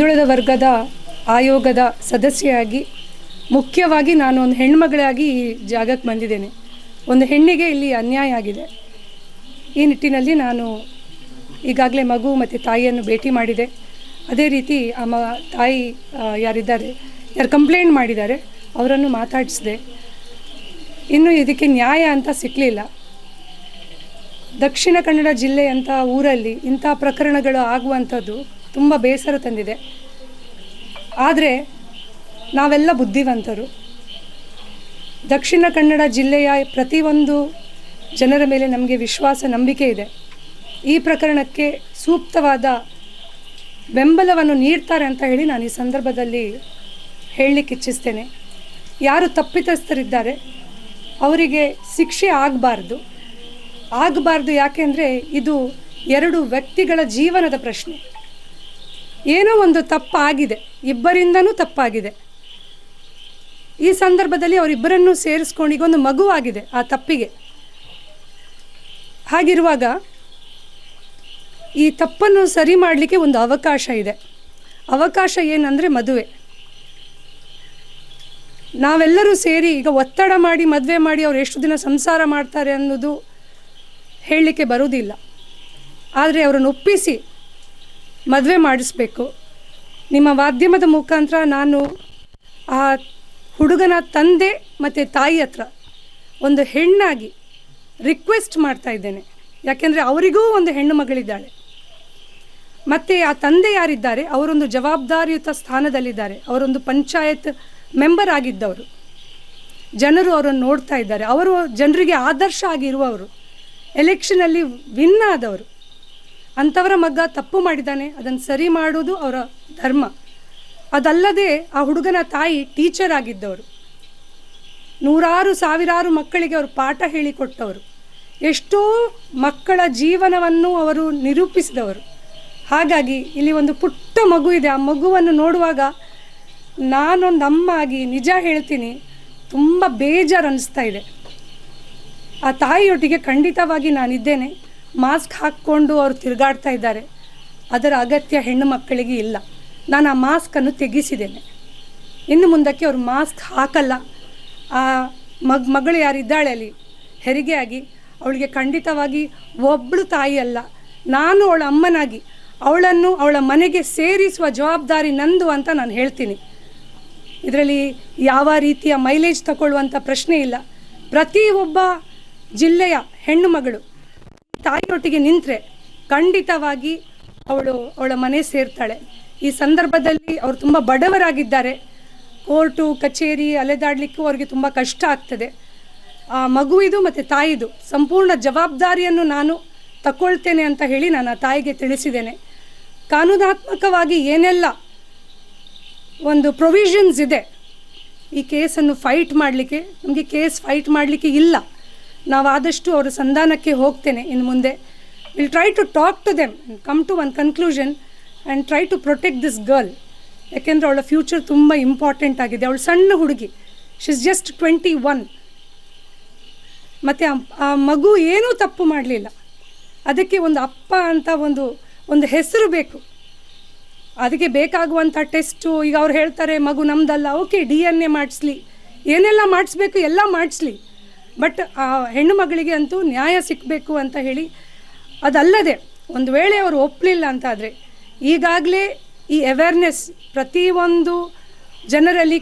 ಹಿಂದುಳಿದ ವರ್ಗದ ಆಯೋಗದ ಸದಸ್ಯೆಯಾಗಿ ಮುಖ್ಯವಾಗಿ ನಾನು ಒಂದು ಹೆಣ್ಮಗಳಾಗಿ ಈ ಜಾಗಕ್ಕೆ ಬಂದಿದ್ದೇನೆ. ಒಂದು ಹೆಣ್ಣಿಗೆ ಇಲ್ಲಿ ಅನ್ಯಾಯ ಆಗಿದೆ. ಈ ನಿಟ್ಟಿನಲ್ಲಿ ನಾನು ಈಗಾಗಲೇ ಮಗು ಮತ್ತು ತಾಯಿಯನ್ನು ಭೇಟಿ ಮಾಡಿದೆ. ಅದೇ ರೀತಿ ತಾಯಿ ಯಾರು ಕಂಪ್ಲೇಂಟ್ ಮಾಡಿದ್ದಾರೆ ಅವರನ್ನು ಮಾತಾಡಿಸಿದೆ. ಇನ್ನು ಇದಕ್ಕೆ ನ್ಯಾಯ ಅಂತ ಸಿಕ್ಕಲಿಲ್ಲ. ದಕ್ಷಿಣ ಕನ್ನಡ ಜಿಲ್ಲೆಯಂಥ ಊರಲ್ಲಿ ಇಂಥ ಪ್ರಕರಣಗಳು ಆಗುವಂಥದ್ದು ತುಂಬ ಬೇಸರ ತಂದಿದೆ. ಆದರೆ ನಾವೆಲ್ಲ ಬುದ್ಧಿವಂತರು. ದಕ್ಷಿಣ ಕನ್ನಡ ಜಿಲ್ಲೆಯ ಪ್ರತಿಯೊಂದು ಜನರ ಮೇಲೆ ನಮಗೆ ವಿಶ್ವಾಸ, ನಂಬಿಕೆ ಇದೆ. ಈ ಪ್ರಕರಣಕ್ಕೆ ಸೂಕ್ತವಾದ ಬೆಂಬಲವನ್ನು ನೀಡ್ತಾರೆ ಅಂತ ಹೇಳಿ ನಾನು ಈ ಸಂದರ್ಭದಲ್ಲಿ ಹೇಳಲಿಕ್ಕೆ ಇಚ್ಛಿಸ್ತೇನೆ. ಯಾರು ತಪ್ಪಿತಸ್ಥರಿದ್ದಾರೆ ಅವರಿಗೆ ಶಿಕ್ಷೆ ಆಗಬಾರ್ದು. ಯಾಕೆಂದರೆ ಇದು ಎರಡು ವ್ಯಕ್ತಿಗಳ ಜೀವನದ ಪ್ರಶ್ನೆ. ಏನೋ ಒಂದು ತಪ್ಪಾಗಿದೆ, ಇಬ್ಬರಿಂದನೂ ತಪ್ಪಾಗಿದೆ. ಈ ಸಂದರ್ಭದಲ್ಲಿ ಅವರಿಬ್ಬರನ್ನು ಸೇರಿಸ್ಕೊಂಡು ಈಗ ಒಂದು ಮಗು ಆಗಿದೆ ಆ ತಪ್ಪಿಗೆ. ಹಾಗಿರುವಾಗ ಈ ತಪ್ಪನ್ನು ಸರಿ ಮಾಡಲಿಕ್ಕೆ ಒಂದು ಅವಕಾಶ ಇದೆ. ಅವಕಾಶ ಏನಂದರೆ ಮದುವೆ. ನಾವೆಲ್ಲರೂ ಸೇರಿ ಈಗ ಒತ್ತಡ ಮಾಡಿ ಮದುವೆ ಮಾಡಿ ಅವ್ರು ಎಷ್ಟು ದಿನ ಸಂಸಾರ ಮಾಡ್ತಾರೆ ಅನ್ನೋದು ಹೇಳಲಿಕ್ಕೆ ಬರುವುದಿಲ್ಲ. ಆದರೆ ಅವರನ್ನು ಒಪ್ಪಿಸಿ ಮದುವೆ ಮಾಡಿಸ್ಬೇಕು. ನಿಮ್ಮ ಮಾಧ್ಯಮದ ಮುಖಾಂತರ ನಾನು ಆ ಹುಡುಗನ ತಂದೆ ಮತ್ತು ತಾಯಿ ಹತ್ರ ಒಂದು ಹೆಣ್ಣಾಗಿ ರಿಕ್ವೆಸ್ಟ್ ಮಾಡ್ತಾ ಇದ್ದೇನೆ. ಯಾಕೆಂದರೆ ಅವರಿಗೂ ಒಂದು ಹೆಣ್ಣು ಮಗಳಿದ್ದಾಳೆ. ಮತ್ತು ಆ ತಂದೆ ಯಾರಿದ್ದಾರೆ ಅವರೊಂದು ಜವಾಬ್ದಾರಿಯುತ ಸ್ಥಾನದಲ್ಲಿದ್ದಾರೆ. ಅವರೊಂದು ಪಂಚಾಯತ್ ಮೆಂಬರ್ ಆಗಿದ್ದವರು. ಜನರು ಅವರನ್ನು ನೋಡ್ತಾ ಇದ್ದಾರೆ. ಅವರು ಜನರಿಗೆ ಆದರ್ಶ ಆಗಿರುವವರು, ಎಲೆಕ್ಷನಲ್ಲಿ ವಿನ್ ಆದವರು. ಅಂಥವರ ಮಗ ತಪ್ಪು ಮಾಡಿದ್ದಾನೆ, ಅದನ್ನು ಸರಿ ಮಾಡೋದು ಅವರ ಧರ್ಮ. ಅದಲ್ಲದೆ ಆ ಹುಡುಗನ ತಾಯಿ ಟೀಚರ್ ಆಗಿದ್ದವರು. ನೂರಾರು ಸಾವಿರಾರು ಮಕ್ಕಳಿಗೆ ಅವರು ಪಾಠ ಹೇಳಿಕೊಟ್ಟವರು. ಎಷ್ಟೋ ಮಕ್ಕಳ ಜೀವನವನ್ನು ಅವರು ನಿರೂಪಿಸಿದವರು. ಹಾಗಾಗಿ ಇಲ್ಲಿ ಒಂದು ಪುಟ್ಟ ಮಗು ಇದೆ. ಆ ಮಗುವನ್ನು ನೋಡುವಾಗ ನಾನೊಂದು ಅಮ್ಮ ಆಗಿ ನಿಜ ಹೇಳ್ತೀನಿ, ತುಂಬ ಬೇಜಾರು ಅನ್ನಿಸ್ತಾ ಇದೆ. ಆ ತಾಯಿಯೊಟ್ಟಿಗೆ ಖಂಡಿತವಾಗಿ ನಾನಿದ್ದೇನೆ. ಮಾಸ್ಕ್ ಹಾಕ್ಕೊಂಡು ಅವರು ತಿರುಗಾಡ್ತಾ ಇದ್ದಾರೆ. ಅದರ ಅಗತ್ಯ ಹೆಣ್ಣು ಮಕ್ಕಳಿಗೆ ಇಲ್ಲ. ನಾನು ಆ ಮಾಸ್ಕನ್ನು ತೆಗೆಸಿದ್ದೇನೆ. ಇನ್ನು ಮುಂದಕ್ಕೆ ಅವರು ಮಾಸ್ಕ್ ಹಾಕಲ್ಲ. ಆ ಮಗಳು ಯಾರಿದ್ದಾಳೆ ಅಲ್ಲಿ ಹೆರಿಗೆ ಆಗಿ, ಅವಳಿಗೆ ಖಂಡಿತವಾಗಿ ಒಬ್ಬಳು ತಾಯಿ ಅಲ್ಲ, ನಾನು ಅವಳ ಅಮ್ಮನಾಗಿ ಅವಳನ್ನು ಅವಳ ಮನೆಗೆ ಸೇರಿಸುವ ಜವಾಬ್ದಾರಿ ನಂದು ಅಂತ ನಾನು ಹೇಳ್ತೀನಿ. ಇದರಲ್ಲಿ ಯಾವ ರೀತಿಯ ಮೈಲೇಜ್ ತಗೊಳ್ಳುವಂಥ ಪ್ರಶ್ನೆ ಇಲ್ಲ. ಪ್ರತಿಯೊಬ್ಬ ಜಿಲ್ಲೆಯ ಹೆಣ್ಣು ಮಗಳು ತಾಯಿಯೊಟ್ಟಿಗೆ ನಿಂತರೆ ಖಂಡಿತವಾಗಿ ಅವಳ ಮನೆ ಸೇರ್ತಾಳೆ. ಈ ಸಂದರ್ಭದಲ್ಲಿ ಅವರು ತುಂಬ ಬಡವರಾಗಿದ್ದಾರೆ. ಕೋರ್ಟು ಕಚೇರಿ ಅಲೆದಾಡಲಿಕ್ಕೂ ಅವ್ರಿಗೆ ತುಂಬ ಕಷ್ಟ ಆಗ್ತದೆ. ಆ ಮಗುವಿದು ಮತ್ತು ತಾಯಿದು ಸಂಪೂರ್ಣ ಜವಾಬ್ದಾರಿಯನ್ನು ನಾನು ತಗೊಳ್ತೇನೆ ಅಂತ ಹೇಳಿ ನಾನು ಆ ತಾಯಿಗೆ ತಿಳಿಸಿದ್ದೇನೆ. ಕಾನೂನಾತ್ಮಕವಾಗಿ ಏನೆಲ್ಲ ಒಂದು ಪ್ರೊವಿಷನ್ಸ್ ಇದೆ ಈ ಕೇಸನ್ನು ಫೈಟ್ ಮಾಡಲಿಕ್ಕೆ, ನಮಗೆ ಕೇಸ್ ಫೈಟ್ ಮಾಡಲಿಕ್ಕೆ ಇಲ್ಲ. ನಾವು ಆದಷ್ಟು ಅವರ ಸಂಧಾನಕ್ಕೆ ಹೋಗ್ತೇನೆ. ಇನ್ನು ಮುಂದೆ will try to talk to them, come to one conclusion and try to protect this girl. ಯಾಕೆಂದರೆ ಅವಳ ಫ್ಯೂಚರ್ ತುಂಬ ಇಂಪಾರ್ಟೆಂಟ್ ಆಗಿದೆ. ಅವಳು ಸಣ್ಣ ಹುಡುಗಿ, ಶಿ ಇಸ್ ಜಸ್ಟ್ 21. ಮತ್ತು ಆ ಮಗು ಏನೂ ತಪ್ಪು ಮಾಡಲಿಲ್ಲ. ಅದಕ್ಕೆ ಒಂದು ಅಪ್ಪ ಅಂತ ಒಂದು ಹೆಸರು ಬೇಕು. ಅದಕ್ಕೆ ಬೇಕಾಗುವಂಥ ಟೆಸ್ಟು, ಈಗ ಅವ್ರು ಹೇಳ್ತಾರೆ ಮಗು ನಮ್ಮದಲ್ಲ, ಓಕೆ DNA ಮಾಡಿಸ್ಲಿ, ಏನೆಲ್ಲ ಮಾಡಿಸ್ಬೇಕು ಎಲ್ಲ ಮಾಡಿಸ್ಲಿ, ಬಟ್ ಆ ಹೆಣ್ಣು ಮಗಳಿಗೆ ಅಂತೂ ನ್ಯಾಯ ಸಿಕ್ಕಬೇಕು ಅಂತ ಹೇಳಿ. ಅದಲ್ಲದೆ ಒಂದು ವೇಳೆ ಅವರು ಒಪ್ಪಲಿಲ್ಲ ಅಂತಾದರೆ ಈಗಾಗಲೇ ಈ ಅವೇರ್ನೆಸ್ ಪ್ರತಿಯೊಂದು ಜನರಲ್ಲಿ